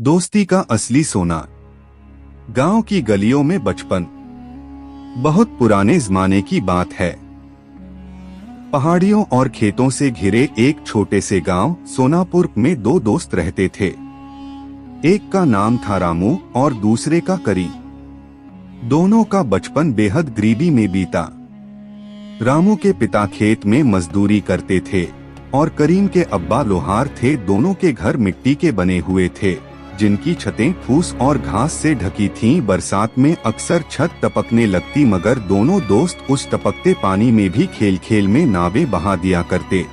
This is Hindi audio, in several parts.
दोस्ती का असली सोना। गांव की गलियों में बचपन। बहुत पुराने जमाने की बात है। पहाड़ियों और खेतों से घिरे एक छोटे से गांव सोनापुर में दो दोस्त रहते थे। एक का नाम था रामू और दूसरे का करीम। दोनों का बचपन बेहद गरीबी में बीता। रामू के पिता खेत में मजदूरी करते थे और करीम के अब्बा लोहार थे। दोनों के घर मिट्टी के बने हुए थे, जिनकी छतें फूस और घास से ढकी थीं। बरसात में अक्सर छत टपकने लगती, मगर दोनों दोस्त उस टपकते पानी में भी खेल खेल में नावें बहा दिया करते।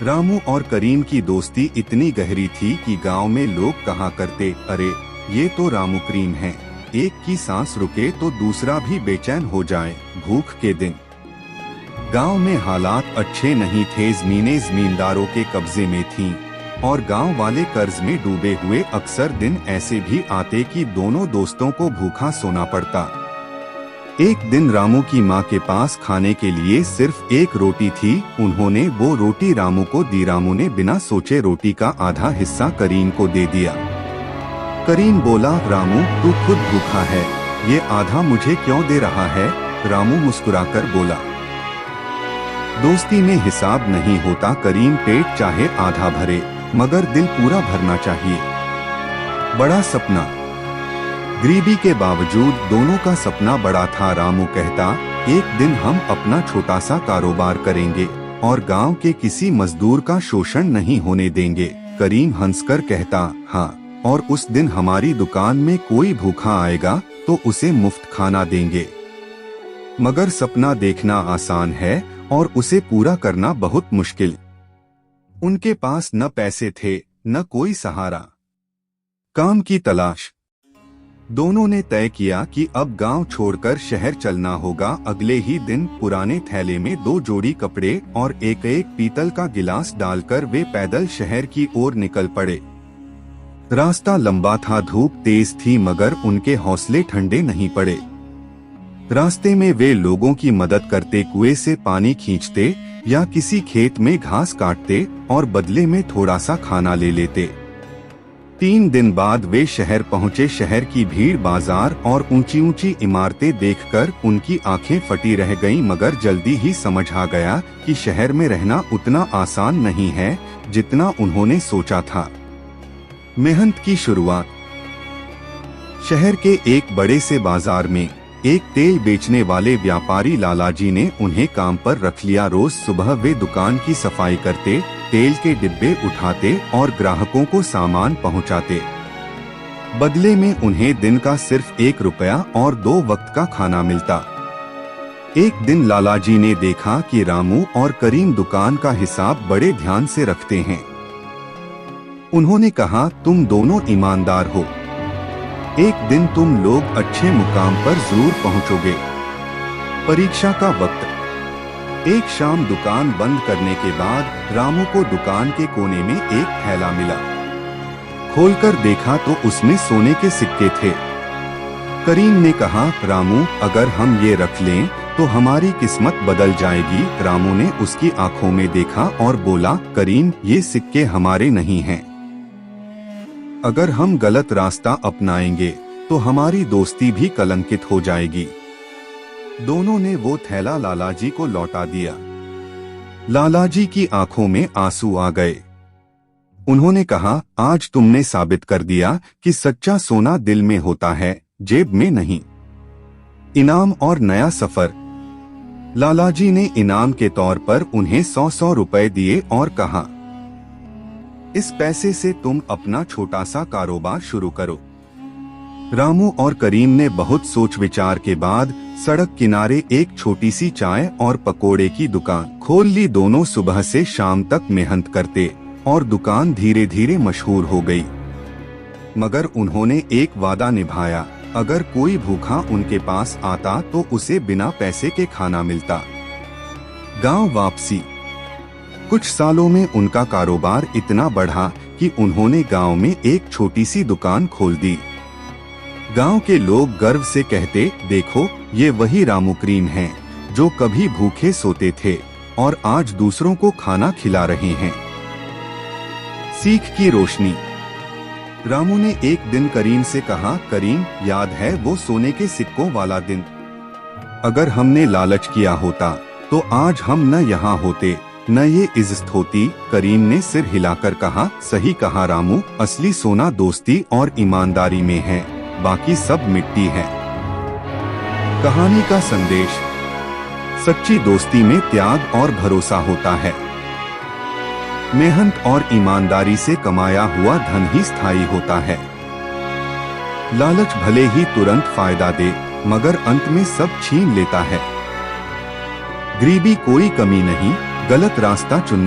रामू और करीम की दोस्ती इतनी गहरी थी कि गांव में लोग कहा करते, अरे ये तो रामू करीम हैं। एक की सांस रुके तो दूसरा भी बेचैन हो जाए। भूख के दिन। गांव में हालात अच्छे नहीं थे। जमीनें जमींदारों के कब्जे में थीं और गांव वाले कर्ज में डूबे हुए। अक्सर दिन ऐसे भी आते कि दोनों दोस्तों को भूखा सोना पड़ता। एक दिन रामू की माँ के पास खाने के लिए सिर्फ एक रोटी थी। उन्होंने वो रोटी रामू को दी। रामू ने बिना सोचे रोटी का आधा हिस्सा करीम को दे दिया। करीम बोला, रामू तू खुद भूखा है, ये आधा मुझे क्यों दे रहा है? रामू मुस्कुराकर बोला, दोस्ती में हिसाब नहीं होता करीम। पेट चाहे आधा भरे, मगर दिल पूरा भरना चाहिए। बड़ा सपना। गरीबी के बावजूद दोनों का सपना बड़ा था। रामू कहता, एक दिन हम अपना छोटा सा कारोबार करेंगे और गांव के किसी मजदूर का शोषण नहीं होने देंगे। करीम हंसकर कहता, हाँ, और उस दिन हमारी दुकान में कोई भूखा आएगा तो उसे मुफ्त खाना देंगे। मगर सपना देखना आसान है और उसे पूरा करना बहुत मुश्किल। उनके पास न पैसे थे न कोई सहारा। काम की तलाश। दोनों ने तय किया कि अब गांव छोड़कर शहर चलना होगा। अगले ही दिन पुराने थैले में 2 जोड़ी कपड़े और एक पीतल का गिलास डालकर वे पैदल शहर की ओर निकल पड़े। रास्ता लंबा था, धूप तेज थी, मगर उनके हौसले ठंडे नहीं पड़े। रास्ते में वे लोगों की मदद करते, कुएं से पानी खींचते या किसी खेत में घास काटते और बदले में थोड़ा सा खाना ले लेते। 3 दिन बाद वे शहर पहुंचे। शहर की भीड़, बाजार और ऊंची ऊंची इमारतें देखकर उनकी आंखें फटी रह गईं, मगर जल्दी ही समझ आ गया कि शहर में रहना उतना आसान नहीं है जितना उन्होंने सोचा था। मेहनत की शुरुआत। शहर के एक बड़े से बाजार में एक तेल बेचने वाले व्यापारी लालाजी ने उन्हें काम पर रख लिया। रोज सुबह वे दुकान की सफाई करते, तेल के डिब्बे उठाते और ग्राहकों को सामान पहुंचाते। बदले में उन्हें दिन का सिर्फ 1 रुपया और 2 वक्त का खाना मिलता। एक दिन लालाजी ने देखा कि रामू और करीम दुकान का हिसाब बड़े ध्यान से रखते हैं। उन्होंने कहा, तुम दोनों ईमानदार हो, एक दिन तुम लोग अच्छे मुकाम पर जरूर पहुंचोगे। परीक्षा का वक्त। एक शाम दुकान बंद करने के बाद रामू को दुकान के कोने में एक थैला मिला। खोलकर देखा तो उसमें सोने के सिक्के थे। करीम ने कहा, रामू अगर हम ये रख लें तो हमारी किस्मत बदल जाएगी। रामू ने उसकी आंखों में देखा और बोला, करीम ये सिक्के हमारे नहीं हैं। अगर हम गलत रास्ता अपनाएंगे तो हमारी दोस्ती भी कलंकित हो जाएगी। दोनों ने वो थैला लालाजी को लौटा दिया। लालाजी की आंखों में आंसू आ गए। उन्होंने कहा, आज तुमने साबित कर दिया कि सच्चा सोना दिल में होता है, जेब में नहीं। इनाम और नया सफर। लालाजी ने इनाम के तौर पर उन्हें 100 रुपए दिए और कहा, इस पैसे से तुम अपना छोटा सा कारोबार शुरू करो। रामू और करीम ने बहुत सोच विचार के बाद सड़क किनारे एक छोटी सी चाय और पकोड़े की दुकान खोल ली। दोनों सुबह से शाम तक मेहनत करते और दुकान धीरे धीरे मशहूर हो गई। मगर उन्होंने एक वादा निभाया, अगर कोई भूखा उनके पास आता तो उसे बिना पैसे के खाना मिलता। गांव वापसी। कुछ सालों में उनका कारोबार इतना बढ़ा कि उन्होंने गांव में एक छोटी सी दुकान खोल दी। गांव के लोग गर्व से कहते, देखो ये वही रामू करीम हैं जो कभी भूखे सोते थे और आज दूसरों को खाना खिला रहे हैं। सीख की रोशनी। रामू ने एक दिन करीम से कहा, करीम, याद है वो सोने के सिक्कों वाला दिन? अगर हमने लालच किया होता तो आज हम न यहाँ होते, न ये इज्जत होती। करीम ने सिर हिलाकर कहा, सही कहा रामू, असली सोना दोस्ती और ईमानदारी में है, बाकी सब मिट्टी है। कहानी का संदेश: सच्ची दोस्ती में त्याग और भरोसा होता है। मेहनत और ईमानदारी से कमाया हुआ धन ही स्थायी होता है। लालच भले ही तुरंत फायदा दे, मगर अंत में सब छीन लेता है। गरीबी कोई कमी नहीं, गलत रास्ता चुनना